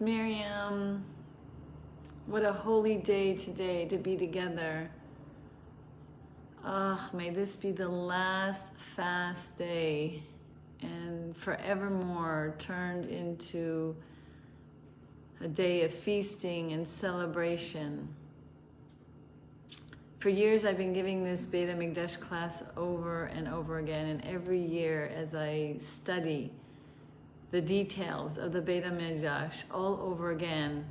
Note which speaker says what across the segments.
Speaker 1: It's Miriam. What a holy day today to be together. May this be the last fast day and forevermore turned into a day of feasting and celebration. For years I've been giving this Bais Hamikdash class over and over again, and every year as I study the details of the Bais Hamikdash all over again,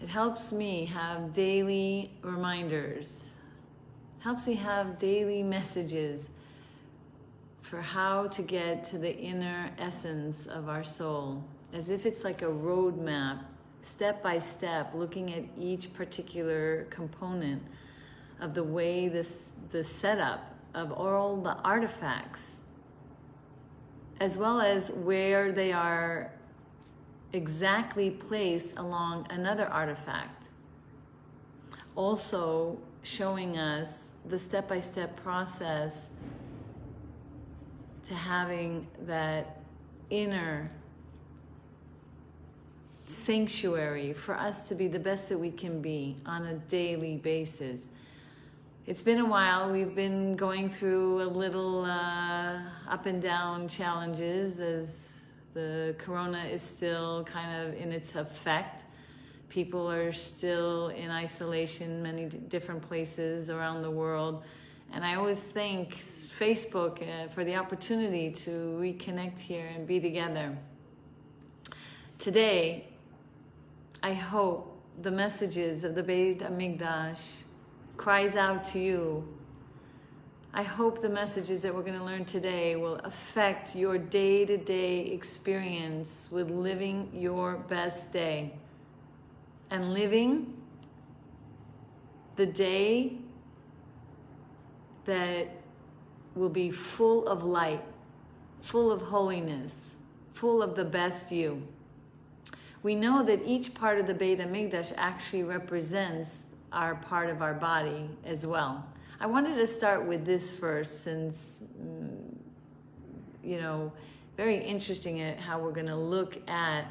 Speaker 1: it helps me have daily reminders, helps me have daily messages for how to get to the inner essence of our soul, as if it's like a roadmap, step by step, looking at each particular component of the way the setup of all the artifacts, as well as where they are exactly placed along another artifact. Also showing us the step-by-step process to having that inner sanctuary for us to be the best that we can be on a daily basis. It's been a while. We've been going through a little up and down challenges as the corona is still kind of in its effect. People are still in isolation, many different places around the world. And I always thank Facebook for the opportunity to reconnect here and be together. Today, I hope the messages of the Bais Hamikdash cries out to you. I hope the messages that we're going to learn today will affect your day-to-day experience with living your best day and living the day that will be full of light, full of holiness, full of the best you. We know that each part of the Bais Hamikdash actually represents our part of our body as well. I wanted to start with this first, since, very interesting at how we're going to look at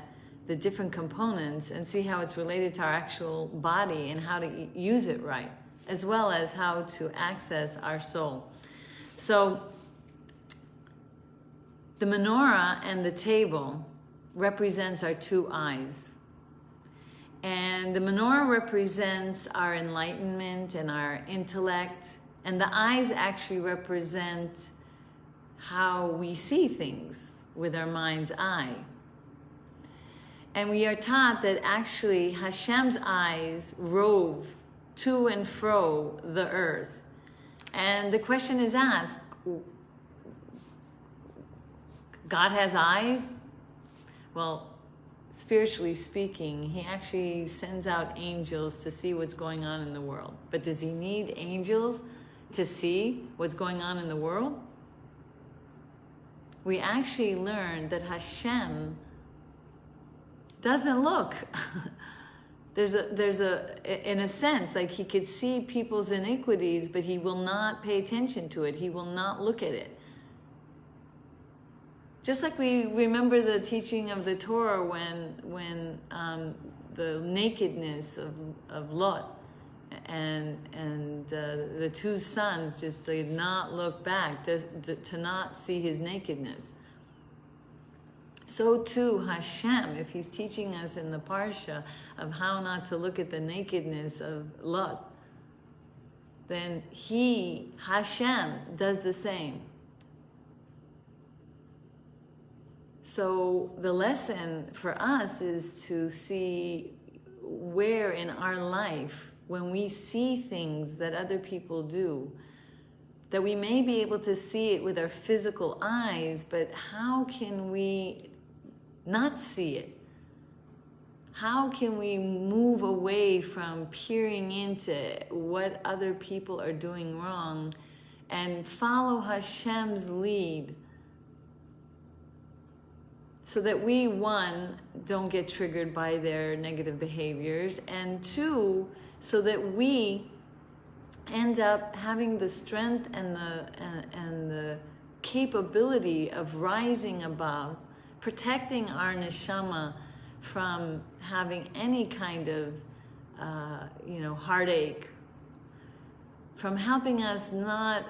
Speaker 1: the different components and see how it's related to our actual body and how to use it right, as well as how to access our soul. So the menorah and the table represents our two eyes. And the menorah represents our enlightenment and our intellect. And the eyes actually represent how we see things with our mind's eye. And we are taught that actually Hashem's eyes rove to and fro the earth. And the question is asked, God has eyes? Well, spiritually speaking, he actually sends out angels to see what's going on in the world. But does he need angels to see what's going on in the world? We actually learned that Hashem doesn't look. There's a, in a sense, like he could see people's iniquities, but he will not pay attention to it. He will not look at it. Just like we remember the teaching of the Torah when the nakedness of Lot and the two sons just did not look back, to not see his nakedness. So too Hashem, if he's teaching us in the Parsha of how not to look at the nakedness of Lot, then Hashem, does the same. So the lesson for us is to see where in our life, when we see things that other people do, that we may be able to see it with our physical eyes, but how can we not see it? How can we move away from peering into what other people are doing wrong and follow Hashem's lead, so that we, one, don't get triggered by their negative behaviors, and two, so that we end up having the strength and the capability of rising above, protecting our neshama from having any kind of, heartache, from helping us not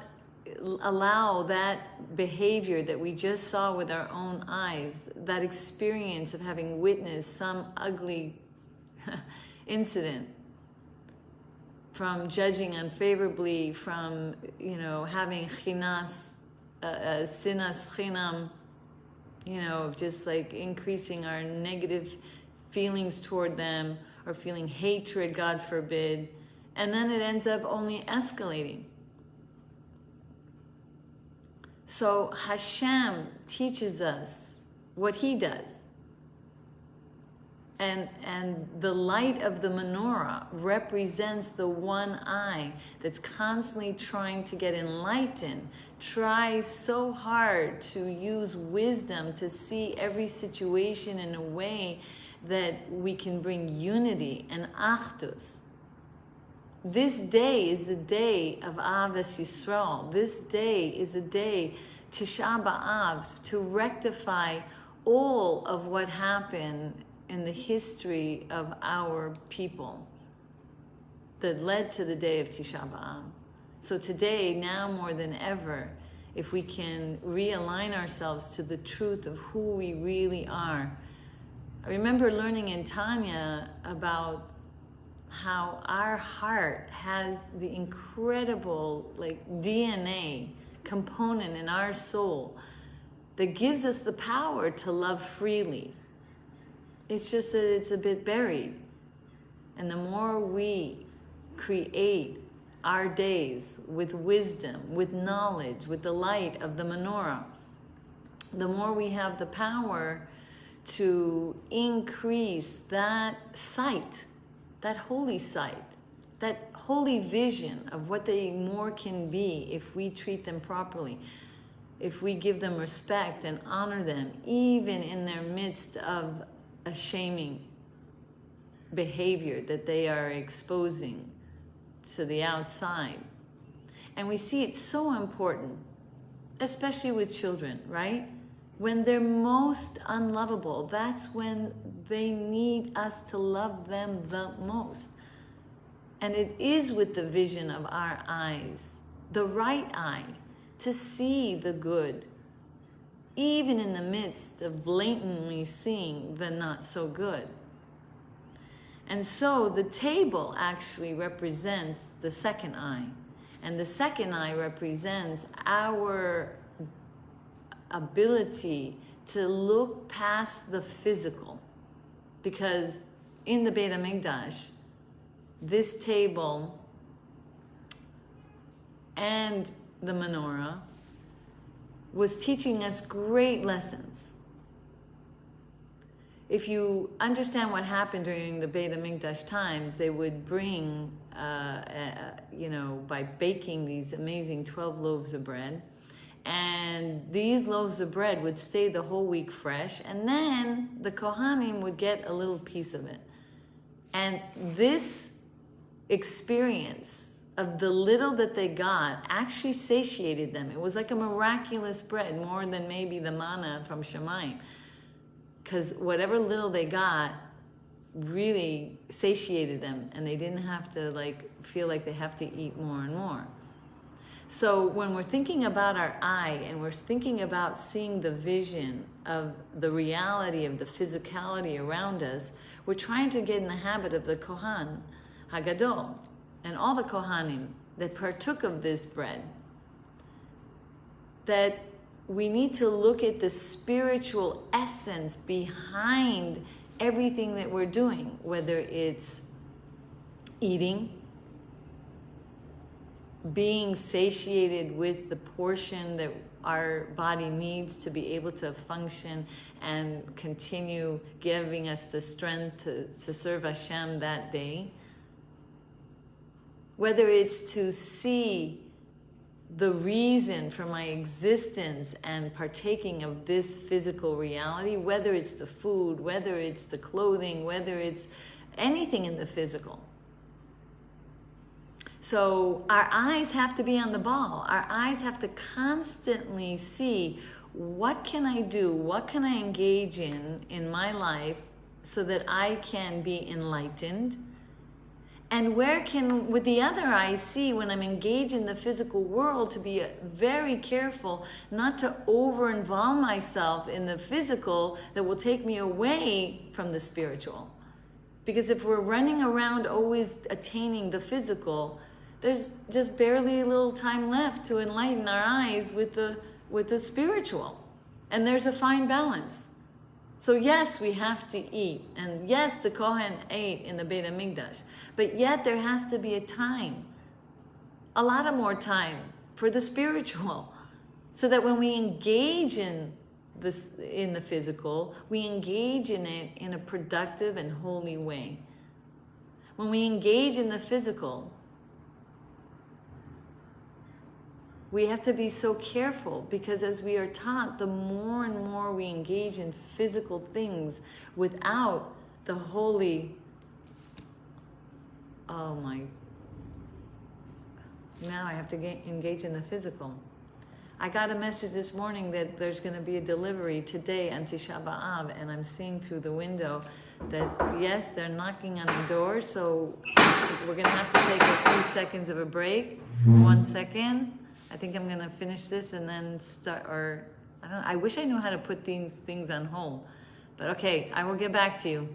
Speaker 1: allow that behavior that we just saw with our own eyes, that experience of having witnessed some ugly incident, from judging unfavorably, from, having chinas, sinas chinam, just like increasing our negative feelings toward them, or feeling hatred, God forbid, and then it ends up only escalating. So Hashem teaches us what He does. And the light of the menorah represents the one eye that's constantly trying to get enlightened, tries so hard to use wisdom to see every situation in a way that we can bring unity and achdus. This day is the day of Avas Yisrael. This day is a day, Tisha B'Av, to rectify all of what happened in the history of our people that led to the day of Tisha B'Av. So today, now more than ever, if we can realign ourselves to the truth of who we really are. I remember learning in Tanya about how our heart has the incredible DNA component in our soul that gives us the power to love freely. It's just that it's a bit buried. And the more we create our days with wisdom, with knowledge, with the light of the menorah, the more we have the power to increase that sight, that holy sight, that holy vision of what they more can be if we treat them properly, if we give them respect and honor them, even in their midst of a shaming behavior that they are exposing to the outside. And we see it's so important, especially with children, right? When they're most unlovable, that's when they need us to love them the most. And it is with the vision of our eyes, the right eye, to see the good, even in the midst of blatantly seeing the not so good. And so the table actually represents the second eye. And the second eye represents our ability to look past the physical. Because in the Beit Hamikdash, this table and the menorah was teaching us great lessons. If you understand what happened during the Beit Hamikdash times, they would bring, by baking these amazing 12 loaves of bread. And these loaves of bread would stay the whole week fresh. And then the Kohanim would get a little piece of it. And this experience of the little that they got actually satiated them. It was like a miraculous bread, more than maybe the manna from Shemayim. Because whatever little they got really satiated them, and they didn't have to feel like they have to eat more and more. So when we're thinking about our eye, and we're thinking about seeing the vision of the reality of the physicality around us, we're trying to get in the habit of the Kohan Hagadol and all the Kohanim that partook of this bread, that we need to look at the spiritual essence behind everything that we're doing, whether it's eating, being satiated with the portion that our body needs to be able to function and continue giving us the strength to serve Hashem that day. Whether it's to see the reason for my existence and partaking of this physical reality, whether it's the food, whether it's the clothing, whether it's anything in the physical. So our eyes have to be on the ball. Our eyes have to constantly see, what can I do? What can I engage in my life so that I can be enlightened? And where can, with the other eye, see when I'm engaged in the physical world, to be very careful not to over-involve myself in the physical that will take me away from the spiritual. Because if we're running around always attaining the physical, there's just barely a little time left to enlighten our eyes with the spiritual. And there's a fine balance. So yes, we have to eat. And yes, the Kohen ate in the Beit Hamikdash. But yet there has to be a time, a lot of more time for the spiritual. So that when we engage in the physical, we engage in it in a productive and holy way. When we engage in the physical, we have to be so careful, because as we are taught, the more and more we engage in physical things without the holy, now I have to engage in the physical. I got a message this morning that there's going to be a delivery today on Tisha B'Av, and I'm seeing through the window that yes, they're knocking on the door, so we're going to have to take a few seconds of a break. 1 second. I think I'm going to finish this and then start, or I don't know, I wish I knew how to put these things on hold. But okay, I will get back to you.